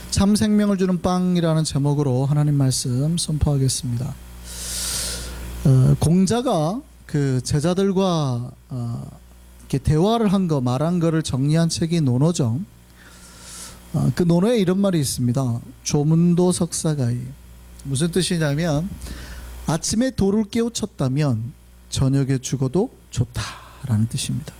참 생명을 주는 빵이라는 제목으로 하나님 말씀 선포하겠습니다. 공자가 그 제자들과 이렇게 대화를 한 거, 말한 거를 정리한 책이 논어죠. 그 논어에 이런 말이 있습니다. 조문도 석사가이. 무슨 뜻이냐면 아침에 돌을 깨우쳤다면 저녁에 죽어도 좋다라는 뜻입니다.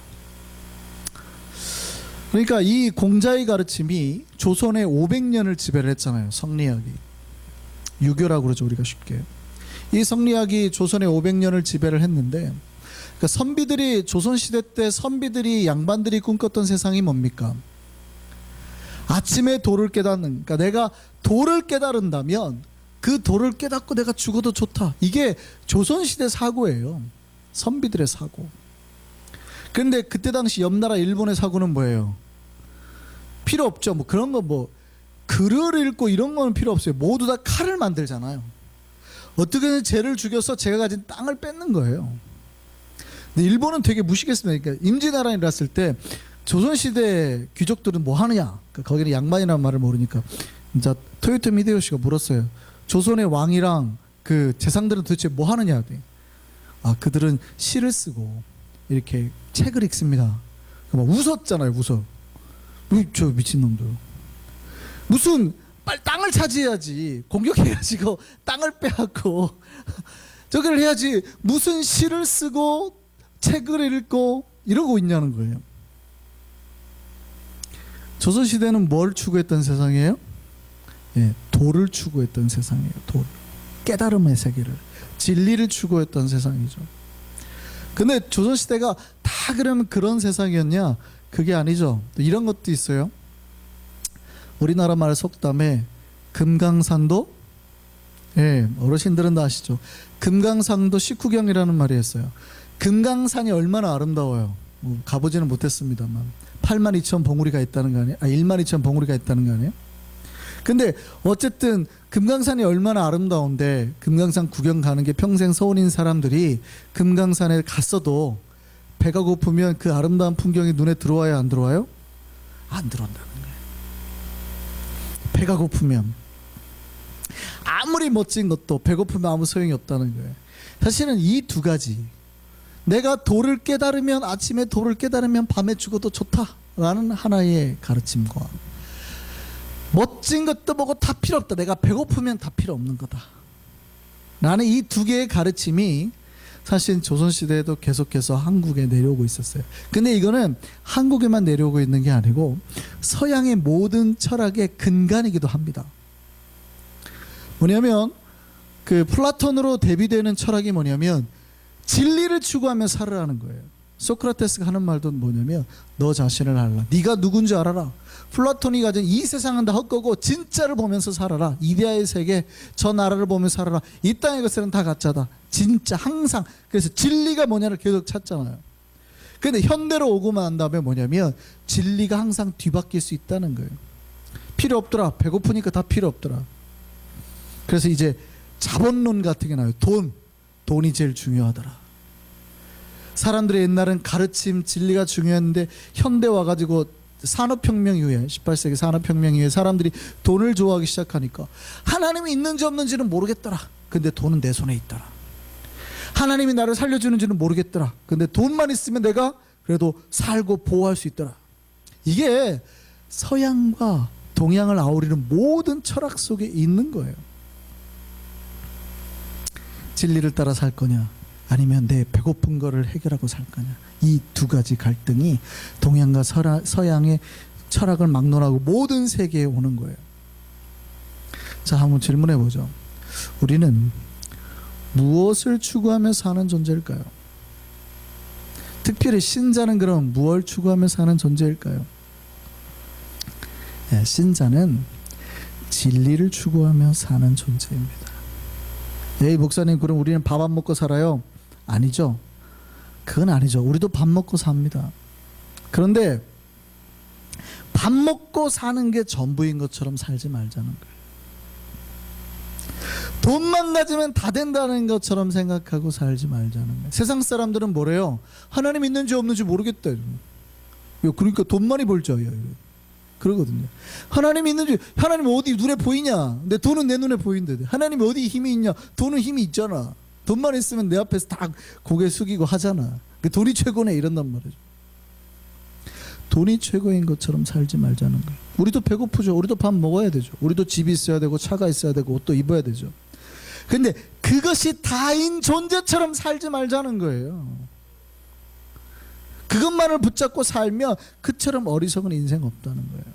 그러니까 이 공자의 가르침이 조선에 500년을 지배를 했잖아요. 성리학이. 유교라고 그러죠, 우리가 쉽게. 이 성리학이 조선에 500년을 지배를 했는데, 그러니까 선비들이, 조선시대 때 선비들이, 양반들이 꿈꿨던 세상이 뭡니까? 아침에 도를 깨닫는, 그러니까 내가 도를 깨달은다면 그 도를 깨닫고 내가 죽어도 좋다. 이게 조선시대 사고예요. 선비들의 사고. 그런데 그때 당시 옆나라 일본의 사고는 뭐예요? 필요 없죠. 뭐 그런 거, 뭐 글을 읽고 이런 거는 필요 없어요. 모두 다 칼을 만들잖아요. 어떻게든 쟤를 죽여서 제가 가진 땅을 뺏는 거예요. 근데 일본은 되게 무식했습니다. 그러니까 임진왜란이 일어났을 때 조선시대 귀족들은 뭐 하느냐? 그러니까 거기는 양반이라는 말을 모르니까 이제 토요토미 히데요시가 물었어요. 조선의 왕이랑 그 재상들은 도대체 뭐 하느냐? 그들은 시를 쓰고 이렇게 책을 읽습니다. 막 웃었잖아요. 웃어. 저 미친놈들. 무슨 빨리 땅을 차지해야지. 공격해야지. 땅을 빼앗고 저기를 해야지. 무슨 시를 쓰고 책을 읽고 이러고 있냐는 거예요. 조선시대는 뭘 추구했던 세상이에요? 예, 도를 추구했던 세상이에요. 도. 깨달음의 세계를, 진리를 추구했던 세상이죠. 근데 조선시대가 다 그러면 그런 세상이었냐? 그게 아니죠. 또 이런 것도 있어요. 우리나라 말 속담에 금강산도, 예, 어르신들은 다 아시죠. 금강산도 식후경이라는 말이 있어요. 금강산이 얼마나 아름다워요. 가보지는 못했습니다만 82,000 봉우리가 있다는 거 아니에요? 12,000 봉우리가 있다는 거 아니에요? 근데 어쨌든 금강산이 얼마나 아름다운데 금강산 구경 가는 게 평생 소원인 사람들이 금강산에 갔어도 배가 고프면 그 아름다운 풍경이 눈에 들어와요, 안 들어와요? 안 들어온다는 거예요. 배가 고프면 아무리 멋진 것도 배고프면 아무 소용이 없다는 거예요. 사실은 이 두 가지, 내가 도를 깨달으면, 아침에 도를 깨달으면 밤에 죽어도 좋다라는 하나의 가르침과 멋진 것도 뭐고 다 필요 없다, 내가 배고프면 다 필요 없는 거다 라는 이 두 개의 가르침이 사실 조선시대에도 계속해서 한국에 내려오고 있었어요. 근데 이거는 한국에만 내려오고 있는 게 아니고 서양의 모든 철학의 근간이기도 합니다. 뭐냐면 그 플라톤으로 대비되는 철학이 뭐냐면 진리를 추구하며 살으라는 거예요. 소크라테스가 하는 말도 뭐냐면 너 자신을 알라, 네가 누군지 알아라. 플라톤이 가진 이 세상은 다 헛거고 진짜를 보면서 살아라. 이데아의 세계, 저 나라를 보면서 살아라. 이 땅의 것들은 다 가짜다. 진짜 항상. 그래서 진리가 뭐냐를 계속 찾잖아요. 근데 현대로 오고만 한 다음에 뭐냐면 진리가 항상 뒤바뀔 수 있다는 거예요. 필요 없더라. 배고프니까 다 필요 없더라. 그래서 이제 자본론 같은 게 나와요. 돈이 제일 중요하더라. 사람들이 옛날엔 가르침, 진리가 중요했는데 현대 와가지고 산업혁명 이후에, 18세기 산업혁명 이후에 사람들이 돈을 좋아하기 시작하니까 하나님이 있는지 없는지는 모르겠더라. 근데 돈은 내 손에 있더라. 하나님이 나를 살려주는지는 모르겠더라. 근데 돈만 있으면 내가 그래도 살고 보호할 수 있더라. 이게 서양과 동양을 아우르는 모든 철학 속에 있는 거예요. 진리를 따라 살 거냐, 아니면 내 배고픈 거를 해결하고 살 거냐. 이 두 가지 갈등이 동양과 서양의 철학을 막론하고 모든 세계에 오는 거예요. 자, 한번 질문해 보죠. 우리는 무엇을 추구하며 사는 존재일까요? 특별히 신자는 그럼 무엇을 추구하며 사는 존재일까요? 네, 신자는 진리를 추구하며 사는 존재입니다. 에이 목사님, 그럼 우리는 밥 안 먹고 살아요? 아니죠. 그건 아니죠. 우리도 밥 먹고 삽니다. 그런데 밥 먹고 사는 게 전부인 것처럼 살지 말자는 거예요. 돈만 가지면 다 된다는 것처럼 생각하고 살지 말자는 거예요. 세상 사람들은 뭐래요? 하나님 있는지 없는지 모르겠다. 그러니까 돈 많이 벌자. 그러거든요. 하나님이 있는지, 하나님 어디 눈에 보이냐? 내 돈은 내 눈에 보이는데 하나님이 어디 힘이 있냐? 돈은 힘이 있잖아. 돈만 있으면 내 앞에서 다 고개 숙이고 하잖아. 돈이 최고네 이런단 말이죠. 돈이 최고인 것처럼 살지 말자는 거예요. 우리도 배고프죠. 우리도 밥 먹어야 되죠. 우리도 집이 있어야 되고 차가 있어야 되고 옷도 입어야 되죠. 근데 그것이 다인 존재처럼 살지 말자는 거예요. 그것만을 붙잡고 살면 그처럼 어리석은 인생 없다는 거예요.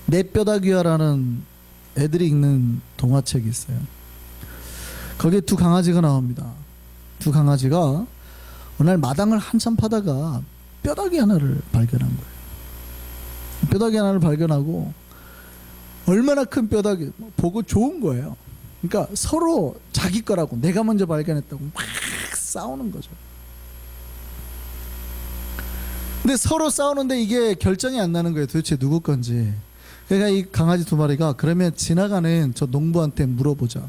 내 뼈다귀야라는 애들이 읽는 동화책이 있어요. 거기에 두 강아지가 나옵니다. 두 강아지가 어느 날 마당을 한참 파다가 뼈다귀 하나를 발견한 거예요. 뼈다귀 하나를 발견하고 얼마나 큰 뼈다귀 보고 좋은 거예요. 그러니까 서로 자기 거라고 내가 먼저 발견했다고 막 싸우는 거죠. 근데 서로 싸우는데 이게 결정이 안 나는 거예요. 도대체 누구 건지. 그러니까 이 강아지 두 마리가 그러면 지나가는 저 농부한테 물어보자.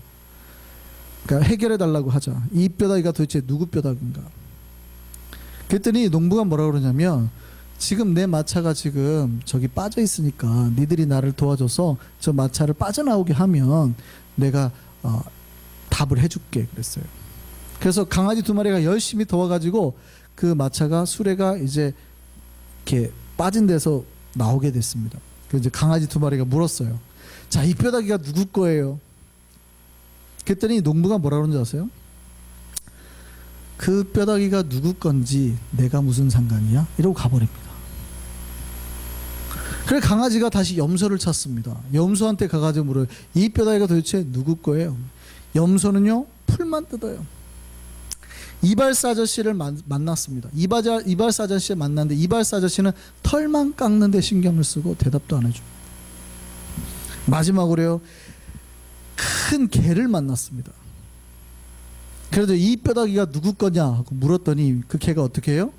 그러니까 해결해 달라고 하자. 이 뼈다귀가 도대체 누구 뼈다귀인가. 그랬더니 농부가 뭐라 그러냐면 지금 내 마차가 지금 저기 빠져 있으니까 니들이 나를 도와줘서 저 마차를 빠져나오게 하면 내가 답을 해줄게 그랬어요. 그래서 강아지 두 마리가 열심히 도와가지고 그 마차가 수레가 이제 이렇게 빠진 데서 나오게 됐습니다. 그래서 이제 강아지 두 마리가 물었어요. 자, 이 뼈다귀가 누구 거예요? 그랬더니 농부가 뭐라 그러는지 아세요? 그 뼈다귀가 누구 건지 내가 무슨 상관이야? 이러고 가버립니다. 그래 강아지가 다시 염소를 찾습니다. 염소한테 가가지고 물어요. 이 뼈다귀가 도대체 누구 거예요? 염소는요 풀만 뜯어요. 이발사 아저씨를 만났습니다. 이발사 아저씨를 만났는데 이발사 아저씨는 털만 깎는데 신경을 쓰고 대답도 안 해줘. 마지막으로요 큰 개를 만났습니다. 그래도 이 뼈다귀가 누구 거냐 하고 물었더니 그 개가 어떻게 해요?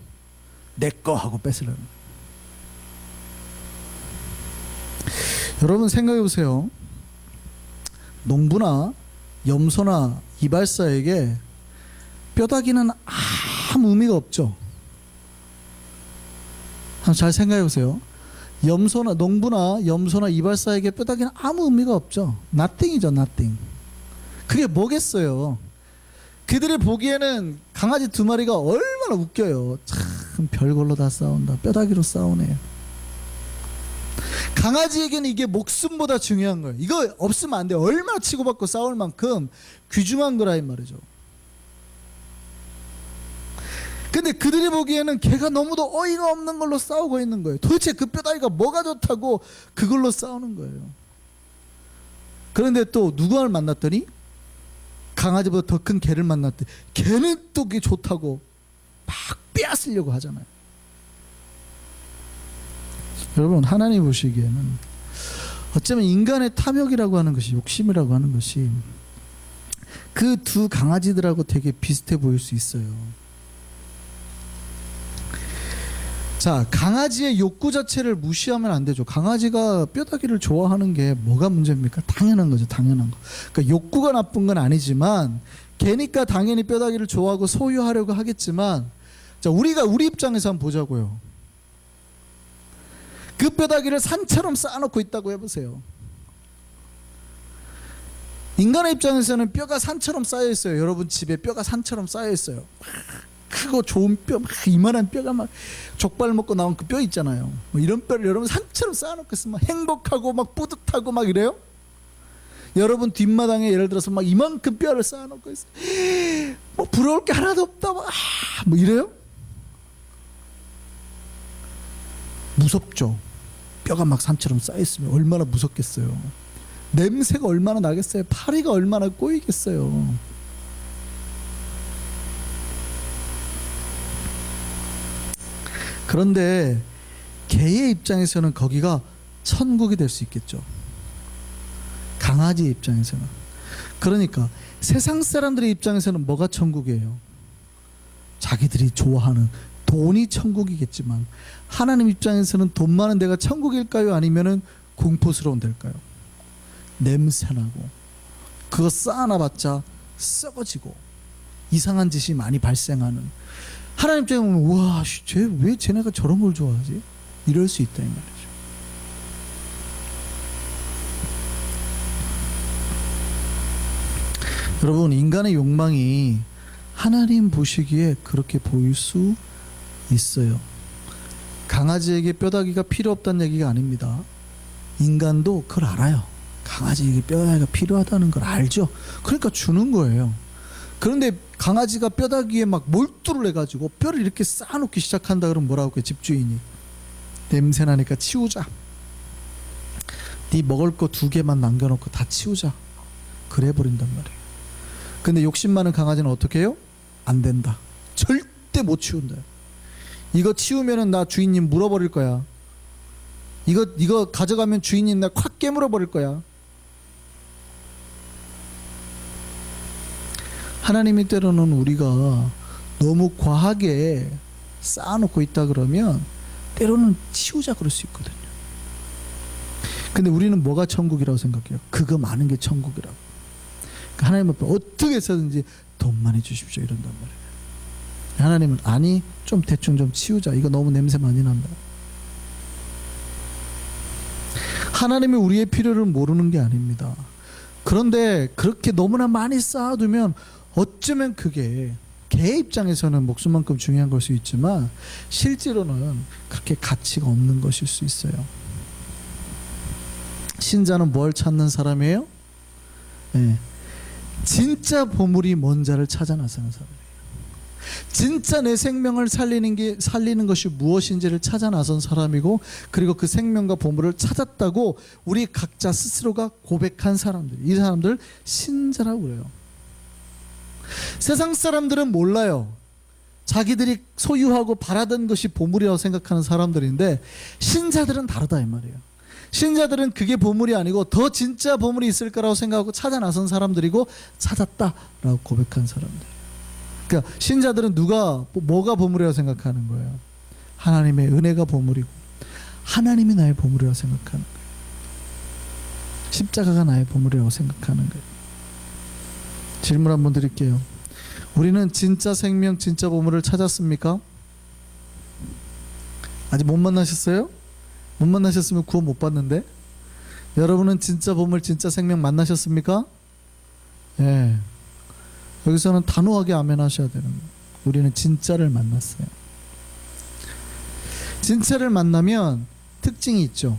내 거 하고 뺏으려는. 여러분 생각해 보세요. 농부나 염소나 이발사에게 뼈다귀는 아무 의미가 없죠. 한번 잘 생각해 보세요. 농부나 염소나 이발사에게 뼈다귀는 아무 의미가 없죠. nothing이죠, nothing. 그게 뭐겠어요? 그들이 보기에는 강아지 두 마리가 얼마나 웃겨요. 참 별걸로 다 싸운다. 뼈다귀로 싸우네요. 강아지에게는 이게 목숨보다 중요한 거예요. 이거 없으면 안 돼요. 얼마나 치고받고 싸울 만큼 귀중한 거라 이 말이죠. 근데 그들이 보기에는 걔가 너무도 어이가 없는 걸로 싸우고 있는 거예요. 도대체 그 뼈다귀가 뭐가 좋다고 그걸로 싸우는 거예요. 그런데 또 누구를 만났더니 강아지보다 더 큰 개를 만났더니 걔는 또 그게 좋다고 막 빼앗으려고 하잖아요. 여러분 하나님 보시기에는 어쩌면 인간의 탐욕이라고 하는 것이 욕심이라고 하는 것이 그 두 강아지들하고 되게 비슷해 보일 수 있어요. 자, 강아지의 욕구 자체를 무시하면 안 되죠. 강아지가 뼈다귀를 좋아하는 게 뭐가 문제입니까? 당연한 거죠. 당연한 거. 그러니까 욕구가 나쁜 건 아니지만 개니까 당연히 뼈다귀를 좋아하고 소유하려고 하겠지만 자, 우리 입장에서 한번 보자고요. 그 뼈다귀를 산처럼 쌓아놓고 있다고 해보세요. 인간의 입장에서는 뼈가 산처럼 쌓여 있어요. 여러분 집에 뼈가 산처럼 쌓여 있어요. 크고 좋은 뼈, 막 이만한 뼈가 막 족발 먹고 나온 그 뼈 있잖아요. 뭐 이런 뼈를 여러분 산처럼 쌓아놓고 있으면 막 행복하고 막 뿌듯하고 막 이래요. 여러분 뒷마당에 예를 들어서 막 이만큼 뼈를 쌓아놓고 있어요. 뭐 부러울 게 하나도 없다. 뭐 이래요? 무섭죠. 뼈가 막 산처럼 쌓여있으면 얼마나 무섭겠어요. 냄새가 얼마나 나겠어요. 파리가 얼마나 꼬이겠어요. 그런데 개의 입장에서는 거기가 천국이 될 수 있겠죠. 강아지 입장에서는. 그러니까 세상 사람들의 입장에서는 뭐가 천국이에요? 자기들이 좋아하는 돈이 천국이겠지만 하나님 입장에서는 돈 많은 데가 천국일까요? 아니면은 공포스러운 데일까요? 냄새나고 그거 쌓아놔봤자 썩어지고 이상한 짓이 많이 발생하는. 하나님 입장에 보면 우와 쟤 왜 쟤네가 저런 걸 좋아하지? 이럴 수 있다 이 말이죠. 여러분, 인간의 욕망이 하나님 보시기에 그렇게 보일 수 있어요. 강아지에게 뼈다귀가 필요 없다는 얘기가 아닙니다. 인간도 그걸 알아요. 강아지에게 뼈다귀가 필요하다는 걸 알죠. 그러니까 주는 거예요. 그런데 강아지가 뼈다귀에 막 몰두를 해가지고 뼈를 이렇게 쌓아놓기 시작한다 그러면 뭐라고 해요? 집주인이 냄새나니까 치우자. 네 먹을 거 2개만 남겨놓고 다 치우자. 그래 버린단 말이에요. 근데 욕심 많은 강아지는 어떻게 해요? 안 된다. 절대 못 치운다. 이거 치우면은 나 주인님 물어버릴 거야. 이거 가져가면 주인님 나 콱 깨물어 버릴 거야. 하나님이 때로는 우리가 너무 과하게 쌓아놓고 있다 그러면 때로는 치우자 그럴 수 있거든요. 근데 우리는 뭐가 천국이라고 생각해요? 그거 많은 게 천국이라고. 그러니까 하나님 앞에 어떻게 해서든지 돈 많이 주십시오 이런단 말이에요. 하나님은 아니 좀 대충 좀 치우자. 이거 너무 냄새 많이 난다. 하나님이 우리의 필요를 모르는 게 아닙니다. 그런데 그렇게 너무나 많이 쌓아두면 어쩌면 그게 개 입장에서는 목숨만큼 중요한 걸 수 있지만 실제로는 그렇게 가치가 없는 것일 수 있어요. 신자는 뭘 찾는 사람이에요? 네. 진짜 보물이 뭔 자를 찾아 나서는 사람이에요. 진짜 내 생명을 살리는 것이 무엇인지를 찾아 나선 사람이고, 그리고 그 생명과 보물을 찾았다고 우리 각자 스스로가 고백한 사람들, 이 사람들 신자라고 그래요. 세상 사람들은 몰라요. 자기들이 소유하고 바라던 것이 보물이라고 생각하는 사람들인데 신자들은 다르다 이 말이에요. 신자들은 그게 보물이 아니고 더 진짜 보물이 있을 거라고 생각하고 찾아 나선 사람들이고 찾았다라고 고백한 사람들. 그러니까 신자들은 뭐가 보물이라고 생각하는 거예요? 하나님의 은혜가 보물이고 하나님이 나의 보물이라고 생각하는 거예요. 십자가가 나의 보물이라고 생각하는 거예요. 질문 한번 드릴게요. 우리는 진짜 생명, 진짜 보물을 찾았습니까? 아직 못 만나셨어요? 못 만나셨으면 구원 못 받는데. 여러분은 진짜 보물, 진짜 생명 만나셨습니까? 예. 여기서는 단호하게 아멘 하셔야 되는 거예요. 우리는 진짜를 만났어요. 진짜를 만나면 특징이 있죠.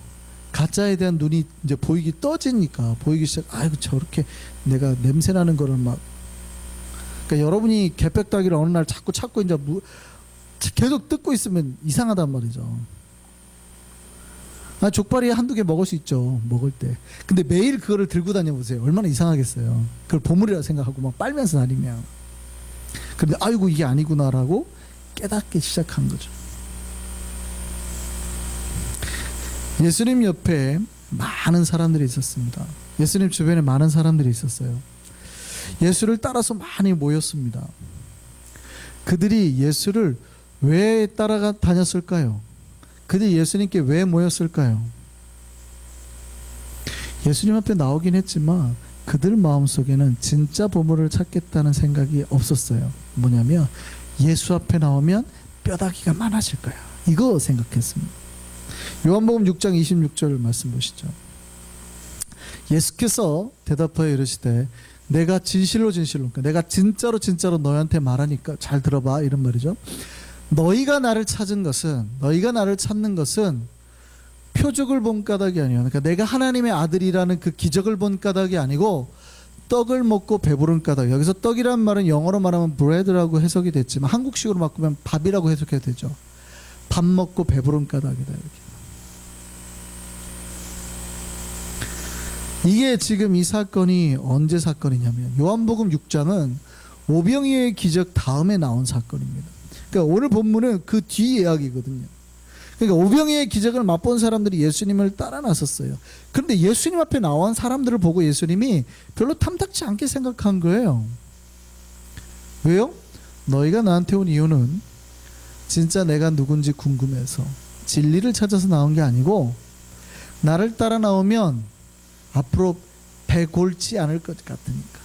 가짜에 대한 눈이 이제 보이기 떠지니까 보이기 시작. 아이고 저렇게 내가 냄새 나는 거를 막. 그러니까 여러분이 개백닭이를 어느 날 자꾸 찾고 이제 계속 뜯고 있으면 이상하단 말이죠. 족발이 한두 개 먹을 수 있죠. 먹을 때. 근데 매일 그거를 들고 다녀보세요. 얼마나 이상하겠어요. 그걸 보물이라 생각하고 막 빨면서 다니면. 그런데 아이고 이게 아니구나라고 깨닫기 시작한 거죠. 예수님 옆에 많은 사람들이 있었습니다. 예수님 주변에 많은 사람들이 있었어요. 예수를 따라서 많이 모였습니다. 그들이 예수를 왜 따라가 다녔을까요? 그들이 예수님께 왜 모였을까요? 예수님 앞에 나오긴 했지만 그들 마음속에는 진짜 보물을 찾겠다는 생각이 없었어요. 뭐냐면 예수 앞에 나오면 뼈다귀가 많아질 거야. 이거 생각했습니다. 요한복음 6장 26절 말씀 보시죠. 예수께서 대답하여 이르시되 내가 진실로 그러니까 내가 진짜로 너희한테 말하니까 잘 들어봐 이런 말이죠. 너희가 나를 찾는 것은 표적을 본 까닭이 아니에요. 그러니까 내가 하나님의 아들이라는 그 기적을 본 까닭이 아니고 떡을 먹고 배부른 까닭. 여기서 떡이란 말은 영어로 말하면 bread라고 해석이 됐지만 한국식으로 바꾸면 밥이라고 해석해도 되죠. 밥 먹고 배부른 까닭이다 이렇게. 이게 지금 이 사건이 언제 사건이냐면 요한복음 6장은 오병이어의 기적 다음에 나온 사건입니다. 그러니까 오늘 본문은 그 뒤 이야기거든요. 그러니까 오병이어의 기적을 맛본 사람들이 예수님을 따라 나섰어요. 그런데 예수님 앞에 나온 사람들을 보고 예수님이 별로 탐탁치 않게 생각한 거예요. 왜요? 너희가 나한테 온 이유는 진짜 내가 누군지 궁금해서 진리를 찾아서 나온 게 아니고 나를 따라 나오면 앞으로 배 골지 않을 것 같으니까,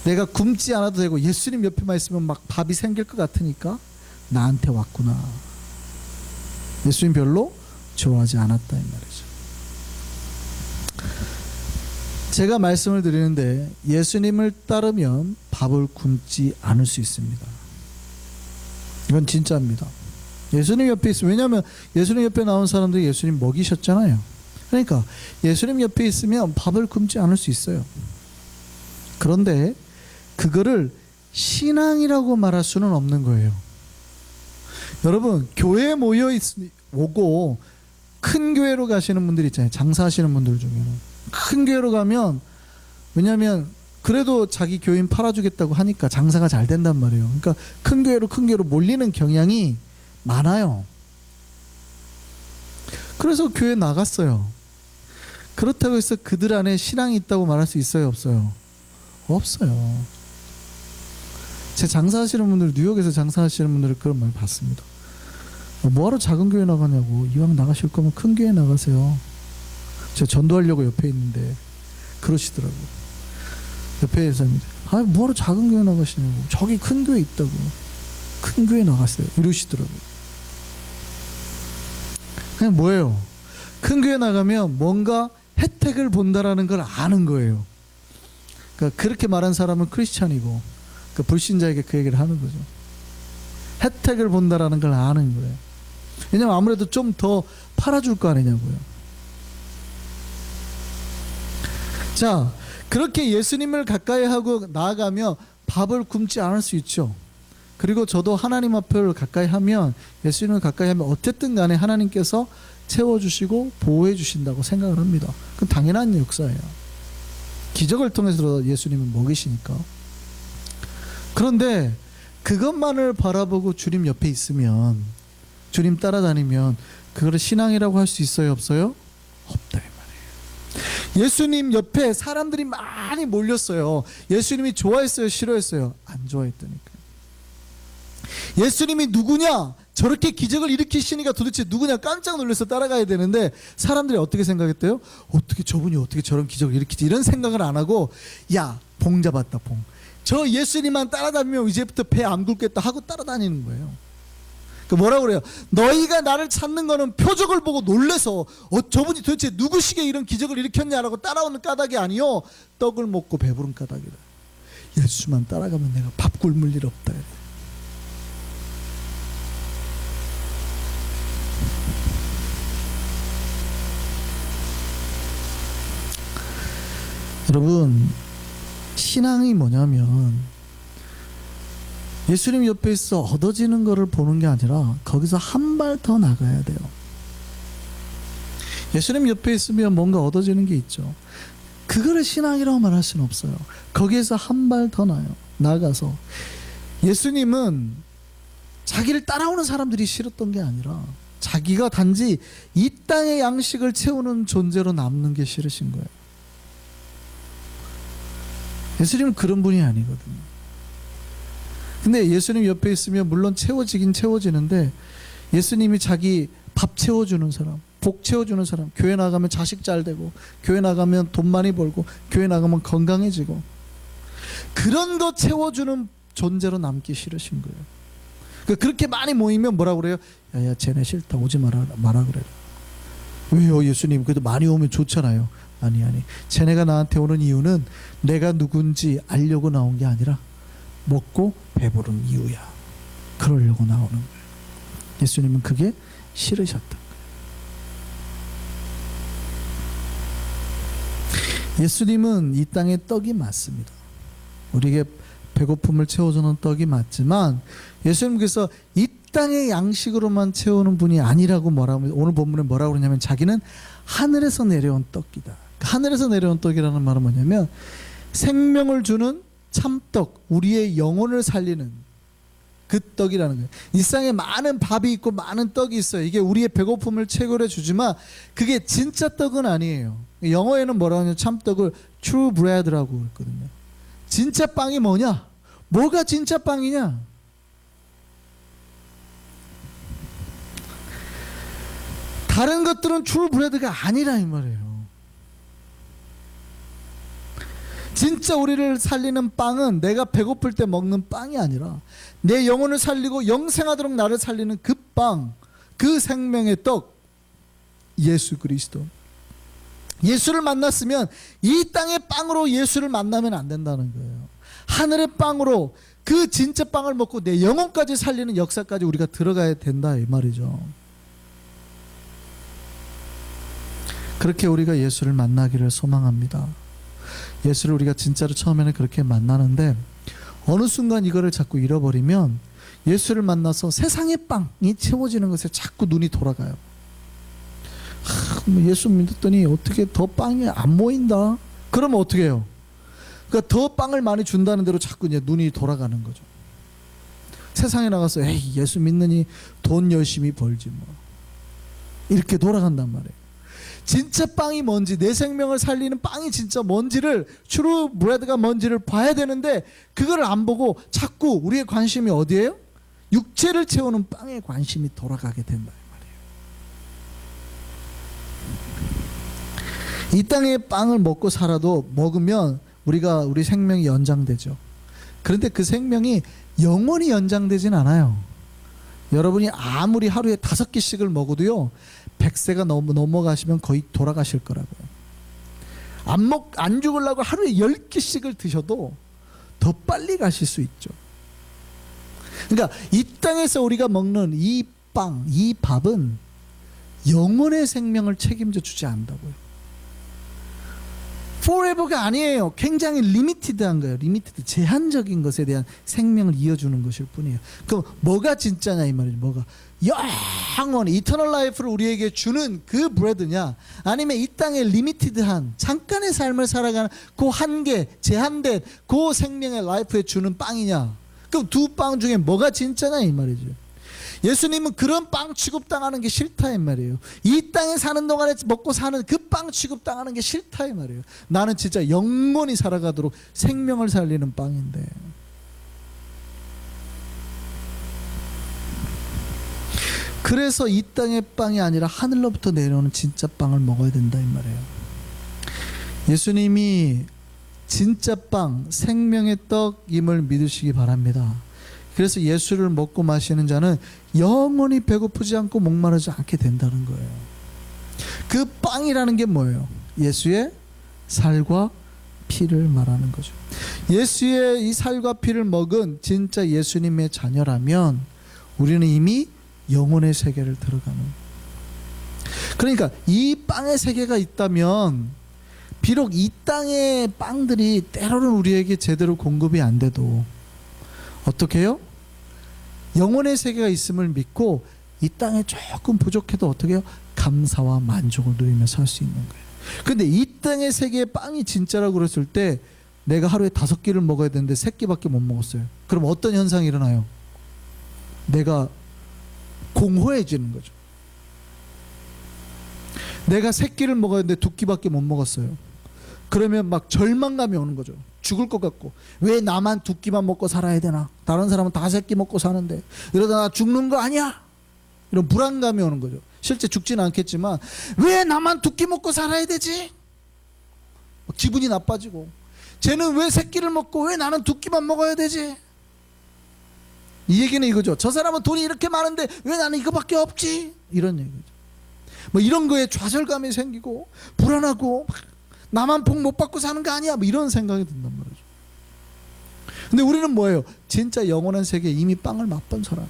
내가 굶지 않아도 되고 예수님 옆에만 있으면 막 밥이 생길 것 같으니까 나한테 왔구나. 예수님 별로 좋아하지 않았다 이 말이죠. 제가 말씀을 드리는데 예수님을 따르면 밥을 굶지 않을 수 있습니다. 이건 진짜입니다. 예수님 옆에 있으면, 왜냐하면 예수님 옆에 나온 사람들이 예수님 먹이셨잖아요. 그러니까 예수님 옆에 있으면 밥을 굶지 않을 수 있어요. 그런데 그거를 신앙이라고 말할 수는 없는 거예요. 여러분, 교회에 오고 큰 교회로 가시는 분들 있잖아요. 장사하시는 분들 중에는 큰 교회로 가면, 왜냐하면 그래도 자기 교인 팔아주겠다고 하니까 장사가 잘 된단 말이에요. 그러니까 큰 교회로 몰리는 경향이 많아요. 그래서 교회 나갔어요. 그렇다고 해서 그들 안에 신앙이 있다고 말할 수 있어요, 없어요? 없어요. 제 장사하시는 분들, 뉴욕에서 장사하시는 분들 그런 말 봤습니다. 뭐하러 작은 교회 나가냐고. 이왕 나가실 거면 큰 교회 나가세요. 제가 전도하려고 옆에 있는데 그러시더라고. 옆에 사람이, 뭐하러 작은 교회 나가시냐고. 저기 큰 교회 있다고. 큰 교회 나갔어요. 이러시더라고요. 그냥 뭐예요? 큰 교회 나가면 뭔가 혜택을 본다라는 걸 아는 거예요. 그러니까 그렇게 말한 사람은 크리스찬이고, 그 불신자에게 그 얘기를 하는 거죠. 혜택을 본다라는 걸 아는 거예요. 왜냐면 아무래도 좀 더 팔아줄 거 아니냐고요. 자, 그렇게 예수님을 가까이 하고 나아가면 밥을 굶지 않을 수 있죠. 그리고 저도 하나님 앞을 가까이 하면, 예수님을 가까이 하면 어쨌든 간에 하나님께서 채워주시고 보호해 주신다고 생각을 합니다. 그건 당연한 역사예요. 기적을 통해서 예수님은 먹이시니까. 그런데 그것만을 바라보고 주님 옆에 있으면, 주님 따라다니면 그걸 신앙이라고 할 수 있어요, 없어요? 없다 이 말이에요. 예수님 옆에 사람들이 많이 몰렸어요. 예수님이 좋아했어요, 싫어했어요? 안 좋아했다니까. 예수님이 누구냐? 저렇게 기적을 일으키시니까 도대체 누구냐? 깜짝 놀라서 따라가야 되는데 사람들이 어떻게 생각했대요? 어떻게 저분이 어떻게 저런 기적을 일으키지? 이런 생각을 안 하고, 야, 봉 잡았다, 봉. 저 예수님만 따라다니면 이제부터 배 안 굴겠다 하고 따라다니는 거예요. 그 뭐라고 그래요? 너희가 나를 찾는 거는 표적을 보고 놀래서 저분이 도대체 누구시게 이런 기적을 일으켰냐라고 따라오는 까닭이 아니요, 떡을 먹고 배부른 까닭이다. 예수만 따라가면 내가 밥 굶을 일 없다. 여러분, 신앙이 뭐냐면 예수님 옆에 있어 얻어지는 것을 보는 게 아니라 거기서 한 발 더 나가야 돼요. 예수님 옆에 있으면 뭔가 얻어지는 게 있죠. 그거를 신앙이라고 말할 수는 없어요. 거기에서 한 발 더 나가서, 예수님은 자기를 따라오는 사람들이 싫었던 게 아니라 자기가 단지 이 땅의 양식을 채우는 존재로 남는 게 싫으신 거예요. 예수님은 그런 분이 아니거든요. 근데 예수님 옆에 있으면 물론 채워지긴 채워지는데, 예수님이 자기 밥 채워주는 사람, 복 채워주는 사람, 교회 나가면 자식 잘 되고, 교회 나가면 돈 많이 벌고, 교회 나가면 건강해지고, 그런 거 채워주는 존재로 남기 싫으신 거예요. 그러니까 그렇게 많이 모이면 뭐라고 그래요? 야야, 쟤네 싫다, 오지 마라 그래요. 왜요? 예수님 그래도 많이 오면 좋잖아요. 아니, 쟤네가 나한테 오는 이유는 내가 누군지 알려고 나온 게 아니라 먹고 배부른 이유야. 그러려고 나오는 거예요. 예수님은 그게 싫으셨던 거예요. 예수님은 이 땅의 떡이 맞습니다. 우리에게 배고픔을 채워주는 떡이 맞지만, 예수님께서 이 땅의 양식으로만 채우는 분이 아니라고 오늘 본문에 뭐라고 그러냐면, 자기는 하늘에서 내려온 떡이다. 하늘에서 내려온 떡이라는 말은 뭐냐면, 생명을 주는 참떡, 우리의 영혼을 살리는 그 떡이라는 거예요. 이 세상에 많은 밥이 있고 많은 떡이 있어요. 이게 우리의 배고픔을 채굴해 주지만 그게 진짜 떡은 아니에요. 영어에는 뭐라고 하냐면 참떡을 true bread라고 그랬거든요. 진짜 빵이 뭐냐? 뭐가 진짜 빵이냐? 다른 것들은 true bread가 아니라 이 말이에요. 진짜 우리를 살리는 빵은 내가 배고플 때 먹는 빵이 아니라 내 영혼을 살리고 영생하도록 나를 살리는 그 빵, 그 생명의 떡 예수 그리스도. 예수를 만났으면 이 땅의 빵으로 예수를 만나면 안 된다는 거예요. 하늘의 빵으로 그 진짜 빵을 먹고 내 영혼까지 살리는 역사까지 우리가 들어가야 된다 이 말이죠. 그렇게 우리가 예수를 만나기를 소망합니다. 예수를 우리가 진짜로 처음에는 그렇게 만나는데 어느 순간 이거를 자꾸 잃어버리면 예수를 만나서 세상의 빵이 채워지는 것에 자꾸 눈이 돌아가요. 예수 믿었더니 어떻게 더 빵이 안 모인다? 그러면 어떻게 해요? 그러니까 더 빵을 많이 준다는 대로 자꾸 이제 눈이 돌아가는 거죠. 세상에 나가서 에이 예수 믿느니 돈 열심히 벌지 뭐 이렇게 돌아간단 말이에요. 진짜 빵이 뭔지, 내 생명을 살리는 빵이 진짜 뭔지를, 트루 브레드가 뭔지를 봐야 되는데 그걸 안 보고 자꾸 우리의 관심이 어디예요? 육체를 채우는 빵에 관심이 돌아가게 된다 이 말이에요. 이 땅의 빵을 먹고 살아도 먹으면 우리 생명이 연장되죠. 그런데 그 생명이 영원히 연장되진 않아요. 여러분이 아무리 하루에 5끼씩을 먹어도요 100세가 넘어가시면 거의 돌아가실 거라고요. 안 죽으려고 하루에 10끼씩을 드셔도 더 빨리 가실 수 있죠. 그러니까 이 땅에서 우리가 먹는 이 빵, 이 밥은 영혼의 생명을 책임져 주지 않는다고요. forever가 아니에요. 굉장히 리미티드한 거예요. 리미티드, 제한적인 것에 대한 생명을 이어주는 것일 뿐이에요. 그럼 뭐가 진짜냐 이 말이죠. 뭐가 영원히 이터널 라이프를 우리에게 주는 그 브레드냐, 아니면 이 땅의 리미티드한 잠깐의 삶을 살아가는 그 한계, 제한된 그 생명의 라이프에 주는 빵이냐. 그럼 두 빵 중에 뭐가 진짜냐 이 말이죠. 예수님은 그런 빵 취급당하는 게 싫다 이 말이에요. 이 땅에 사는 동안에 먹고 사는 그 빵 취급당하는 게 싫다 이 말이에요. 나는 진짜 영원히 살아가도록 생명을 살리는 빵인데. 그래서 이 땅의 빵이 아니라 하늘로부터 내려오는 진짜 빵을 먹어야 된다 이 말이에요. 예수님이 진짜 빵, 생명의 떡임을 믿으시기 바랍니다. 그래서 예수를 먹고 마시는 자는 영원히 배고프지 않고 목마르지 않게 된다는 거예요. 그 빵이라는 게 뭐예요? 예수의 살과 피를 말하는 거죠. 예수의 이 살과 피를 먹은 진짜 예수님의 자녀라면 우리는 이미 영혼의 세계를 들어가는. 그러니까 이 빵의 세계가 있다면 비록 이 땅의 빵들이 때로는 우리에게 제대로 공급이 안 돼도 어떻게 해요? 영혼의 세계가 있음을 믿고 이 땅에 조금 부족해도 어떻게 해요? 감사와 만족을 누리며 살 수 있는 거예요. 근데 이 땅의 세계의 빵이 진짜라고 그랬을 때 내가 하루에 5끼를 먹어야 되는데 3끼밖에 못 먹었어요. 그럼 어떤 현상이 일어나요? 내가 공허해지는 거죠. 내가 3끼를 먹어야 되는데 2끼밖에 못 먹었어요. 그러면 막 절망감이 오는 거죠. 죽을 것 같고, 왜 나만 2끼만 먹고 살아야 되나? 다른 사람은 5끼 먹고 사는데 이러다 나 죽는 거 아니야? 이런 불안감이 오는 거죠. 실제 죽지는 않겠지만 왜 나만 2끼 먹고 살아야 되지? 기분이 나빠지고, 쟤는 왜 3끼를 먹고 왜 나는 2끼만 먹어야 되지? 이 얘기는 이거죠. 저 사람은 돈이 이렇게 많은데 왜 나는 이거밖에 없지? 이런 얘기죠. 뭐 이런 거에 좌절감이 생기고 불안하고 나만 복 못 받고 사는 거 아니야? 뭐 이런 생각이 든단 말이죠. 근데 우리는 뭐예요? 진짜 영원한 세계에 이미 빵을 맛본 사람.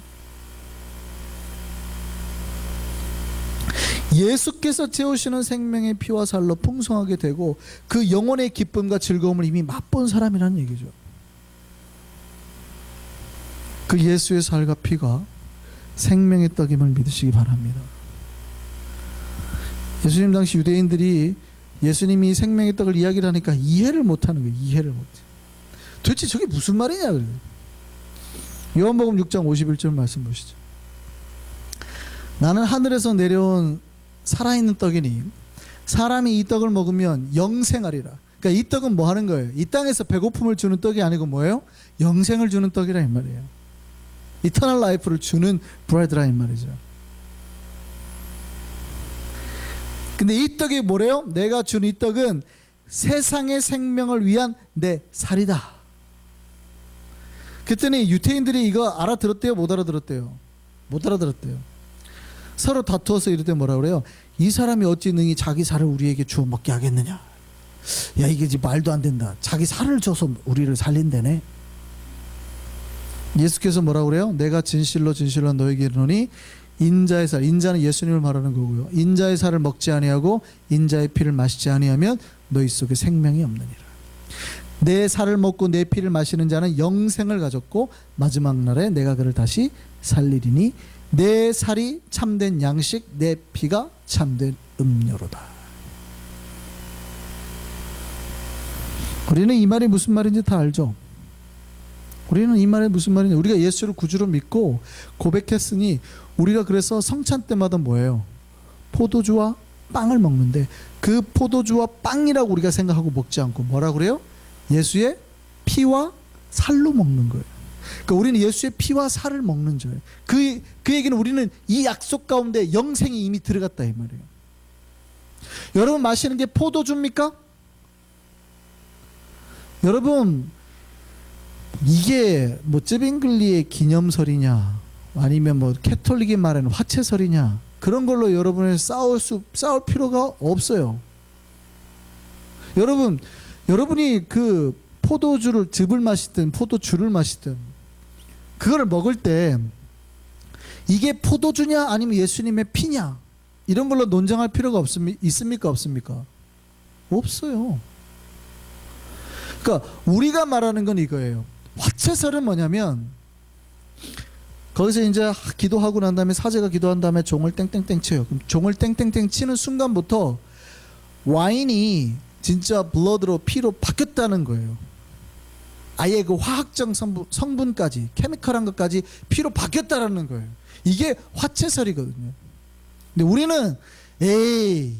예수께서 채우시는 생명의 피와 살로 풍성하게 되고 그 영혼의 기쁨과 즐거움을 이미 맛본 사람이라는 얘기죠. 그 예수의 살과 피가 생명의 떡임을 믿으시기 바랍니다. 예수님 당시 유대인들이 예수님이 생명의 떡을 이야기를 하니까 이해를 못하는 거예요. 이해를 못해. 도대체 저게 무슨 말이냐 그래요. 요한복음 6장 51절 말씀 보시죠. 나는 하늘에서 내려온 살아있는 떡이니 사람이 이 떡을 먹으면 영생하리라. 그러니까 이 떡은 뭐 하는 거예요? 이 땅에서 배고픔을 주는 떡이 아니고 뭐예요? 영생을 주는 떡이라 이 말이에요. 이터널 라이프를 주는 브레드라 이 말이죠. 근데 이 떡이 뭐래요? 내가 준 이 떡은 세상의 생명을 위한 내 살이다. 그랬더니 유태인들이 이거 알아들었대요? 못 알아들었대요? 못 알아들었대요. 서로 다투어서 이럴 때 뭐라 그래요? 이 사람이 어찌 능히 자기 살을 우리에게 주어 먹게 하겠느냐. 야, 이게 지금 말도 안 된다. 자기 살을 줘서 우리를 살린다네. 예수께서 뭐라 그래요? 내가 진실로 진실로 너에게 이르노니 인자의 살, 인자는 예수님을 말하는 거고요. 인자의 살을 먹지 아니하고 인자의 피를 마시지 아니하면 너희 속에 생명이 없느니라. 내 살을 먹고 내 피를 마시는 자는 영생을 가졌고 마지막 날에 내가 그를 다시 살리리니 내 살이 참된 양식, 내 피가 참된 음료로다. 우리는 이 말이 무슨 말인지 다 알죠? 우리는 이 말이 무슨 말인지, 우리가 예수를 구주로 믿고 고백했으니 우리가 그래서 성찬 때마다 뭐예요? 포도주와 빵을 먹는데 그 포도주와 빵이라고 우리가 생각하고 먹지 않고 뭐라 그래요? 예수의 피와 살로 먹는 거예요. 그러니까 우리는 예수의 피와 살을 먹는 거예요. 그 얘기는 우리는 이 약속 가운데 영생이 이미 들어갔다 이 말이에요. 여러분 마시는 게 포도주입니까? 여러분 이게 뭐 쯔빙글리의 기념설이냐 아니면 뭐 캐톨릭이 말하는 화채설이냐 그런 걸로 여러분을 싸울 필요가 없어요. 여러분이 그 포도주를 즙을 마시든 포도주를 마시든 그거를 먹을 때 이게 포도주냐 아니면 예수님의 피냐 이런 걸로 논쟁할 필요가 있습니까 없습니까? 없어요. 그러니까 우리가 말하는 건 이거예요. 화채설은 뭐냐면 거기서 이제 기도하고 난 다음에 사제가 기도한 다음에 종을 땡땡땡 쳐요. 그럼 종을 땡땡땡 치는 순간부터 와인이 진짜 블러드로 피로 바뀌었다는 거예요. 아예 그 화학적 성분까지 케미컬한 것까지 피로 바뀌었다라는 거예요. 이게 화채설이거든요. 근데 우리는 에이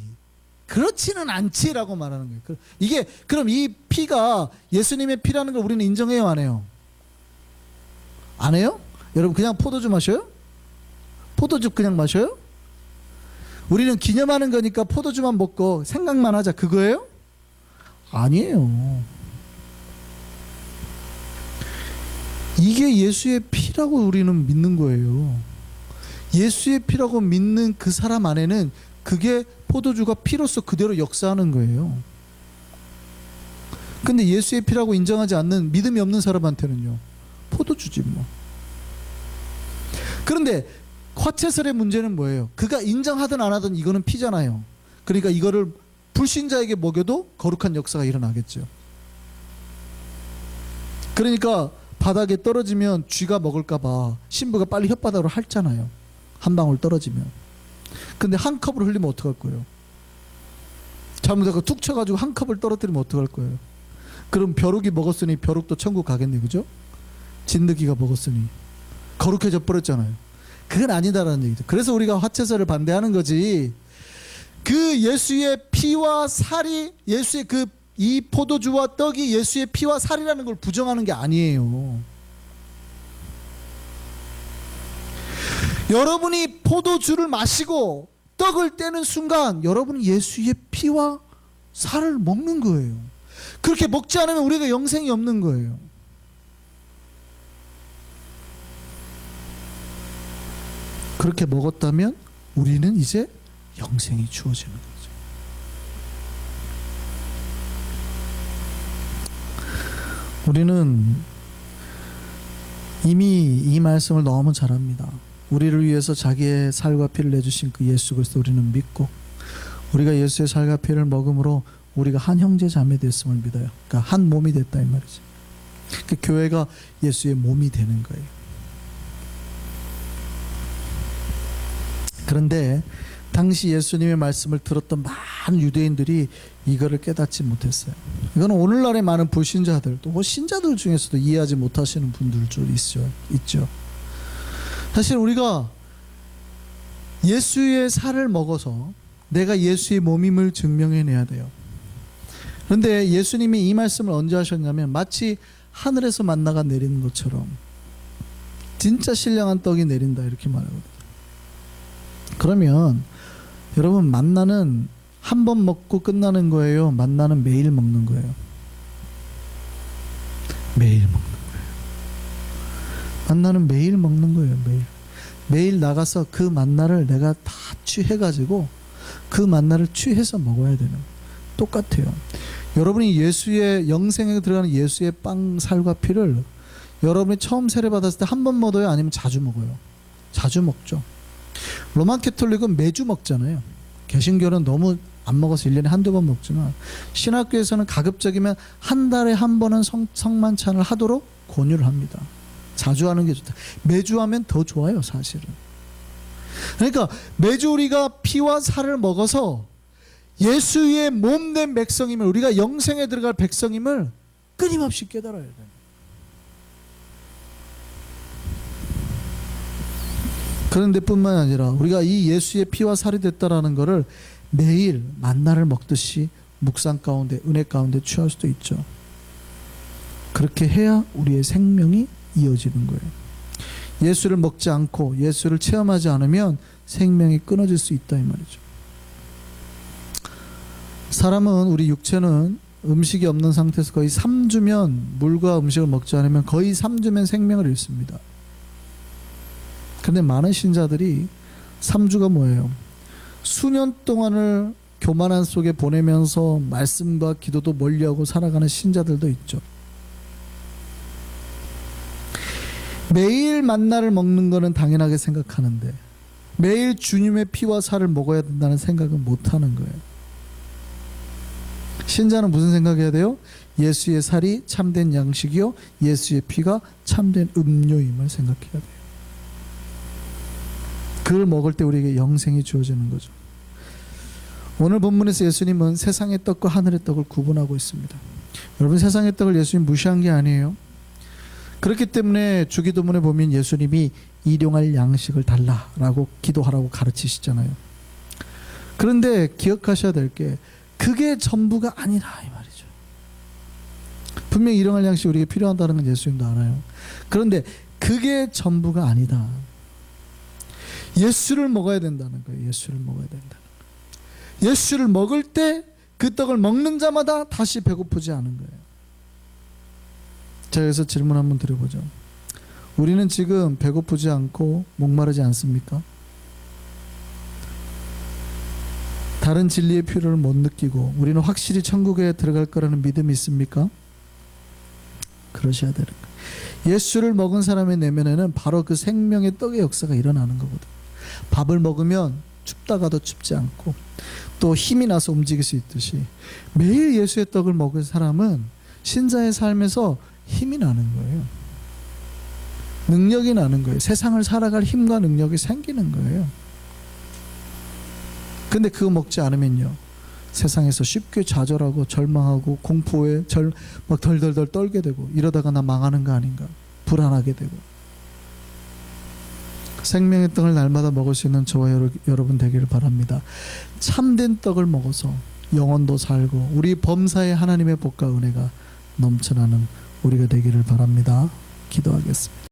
그렇지는 않지라고 말하는 거예요. 이게 그럼 이 피가 예수님의 피라는 걸 우리는 인정해요 안 해요? 안 해요? 여러분 그냥 포도주 마셔요? 포도주 그냥 마셔요? 우리는 기념하는 거니까 포도주만 먹고 생각만 하자 그거예요? 아니에요. 이게 예수의 피라고 우리는 믿는 거예요. 예수의 피라고 믿는 그 사람 안에는 그게 포도주가 피로서 그대로 역사하는 거예요. 근데 예수의 피라고 인정하지 않는 믿음이 없는 사람한테는요 포도주지 뭐. 그런데 화채설의 문제는 뭐예요? 그가 인정하든 안 하든 이거는 피잖아요. 그러니까 이거를 불신자에게 먹여도 거룩한 역사가 일어나겠죠. 그러니까 바닥에 떨어지면 쥐가 먹을까 봐 신부가 빨리 혓바닥으로 핥잖아요. 한 방울 떨어지면. 근데 한 컵을 흘리면 어떡할 거예요? 잘못하고 툭 쳐가지고 한 컵을 떨어뜨리면 어떡할 거예요? 그럼 벼룩이 먹었으니 벼룩도 천국 가겠네, 그죠? 진드기가 먹었으니 거룩해져 버렸잖아요. 그건 아니다라는 얘기죠. 그래서 우리가 화채설을 반대하는 거지. 그 예수의 피와 살이 예수의 이 포도주와 떡이 예수의 피와 살이라는 걸 부정하는 게 아니에요. 여러분이 포도주를 마시고 떡을 떼는 순간 여러분은 예수의 피와 살을 먹는 거예요. 그렇게 먹지 않으면 우리가 영생이 없는 거예요. 그렇게 먹었다면 우리는 이제 영생이 주어지는 거죠. 우리는 이미 이 말씀을 너무 잘 압니다. 우리를 위해서 자기의 살과 피를 내주신 그 예수 그리스도 우리는 믿고 우리가 예수의 살과 피를 먹음으로 우리가 한 형제 자매 됐음을 믿어요. 그러니까 한 몸이 됐다 이 말이죠. 그 교회가 예수의 몸이 되는 거예요. 그런데 당시 예수님의 말씀을 들었던 많은 유대인들이 이거를 깨닫지 못했어요. 이거는 오늘날의 많은 불신자들 또 신자들 중에서도 이해하지 못하시는 분들 좀 있죠. 사실 우리가 예수의 살을 먹어서 내가 예수의 몸임을 증명해내야 돼요. 그런데 예수님이 이 말씀을 언제 하셨냐면 마치 하늘에서 만나가 내리는 것처럼 진짜 신령한 떡이 내린다 이렇게 말하거든요. 그러면 여러분 만나는 한 번 먹고 끝나는 거예요? 만나는 매일 먹는 거예요? 매일 먹는 거예요. 만나는 매일 먹는 거예요. 매일 나가서 그 만나를 내가 다 취해가지고 그 만나를 취해서 먹어야 되는, 똑같아요. 여러분이 예수의 영생에 들어가는 예수의 빵, 살과 피를 여러분이 처음 세례받았을 때 한 번 먹어요? 아니면 자주 먹어요? 자주 먹죠. 로만 캐톨릭은 매주 먹잖아요. 개신교는 너무 안 먹어서 1년에 한두 번 먹지만, 신학교에서는 가급적이면 한 달에 한 번은 성만찬을 하도록 권유를 합니다. 자주 하는 게 좋다. 매주 하면 더 좋아요, 사실은. 그러니까 매주 우리가 피와 살을 먹어서 예수의 몸된 백성임을, 우리가 영생에 들어갈 백성임을 끊임없이 깨달아야 돼요. 그런데 뿐만 아니라 우리가 이 예수의 피와 살이 됐다라는 것을 매일 만나를 먹듯이 묵상 가운데, 은혜 가운데 취할 수도 있죠. 그렇게 해야 우리의 생명이 이어지는 거예요. 예수를 먹지 않고 예수를 체험하지 않으면 생명이 끊어질 수 있다, 이 말이죠. 사람은, 우리 육체는 음식이 없는 상태에서 거의 3주면, 물과 음식을 먹지 않으면 거의 3주면 생명을 잃습니다. 그런데 많은 신자들이 3주가 뭐예요? 수년 동안을 교만한 속에 보내면서 말씀과 기도도 멀리하고 살아가는 신자들도 있죠. 매일 만나를 먹는 거는 당연하게 생각하는데 매일 주님의 피와 살을 먹어야 된다는 생각은 못하는 거예요. 신자는 무슨 생각해야 돼요? 예수의 살이 참된 양식이요, 예수의 피가 참된 음료임을 생각해야 돼요. 그걸 먹을 때 우리에게 영생이 주어지는 거죠. 오늘 본문에서 예수님은 세상의 떡과 하늘의 떡을 구분하고 있습니다. 여러분, 세상의 떡을 예수님 무시한 게 아니에요. 그렇기 때문에 주기도문에 보면 예수님이 일용할 양식을 달라라고 기도하라고 가르치시잖아요. 그런데 기억하셔야 될 게, 그게 전부가 아니라 이 말이죠. 분명히 일용할 양식이 우리에게 필요하다는 건 예수님도 알아요. 그런데 그게 전부가 아니다. 예수를 먹어야 된다는 거예요. 예수를 먹어야 된다는 거예요. 예수를 먹을 때 그 떡을 먹는 자마다 다시 배고프지 않은 거예요. 자, 여기서 질문 한번 드려보죠. 우리는 지금 배고프지 않고 목마르지 않습니까? 다른 진리의 필요를 못 느끼고 우리는 확실히 천국에 들어갈 거라는 믿음이 있습니까? 그러셔야 되는 거예요. 예수를 먹은 사람의 내면에는 바로 그 생명의 떡의 역사가 일어나는 거거든요. 밥을 먹으면 춥다가도 춥지 않고 또 힘이 나서 움직일 수 있듯이, 매일 예수의 떡을 먹은 사람은 신자의 삶에서 힘이 나는 거예요. 능력이 나는 거예요. 세상을 살아갈 힘과 능력이 생기는 거예요. 근데 그거 먹지 않으면요, 세상에서 쉽게 좌절하고 절망하고 공포에 막 덜덜덜 떨게 되고, 이러다가 나 망하는 거 아닌가 불안하게 되고. 생명의 떡을 날마다 먹을 수 있는 저와 여러분 되기를 바랍니다. 참된 떡을 먹어서 영혼도 살고 우리 범사에 하나님의 복과 은혜가 넘쳐나는 우리가 되기를 바랍니다. 기도하겠습니다.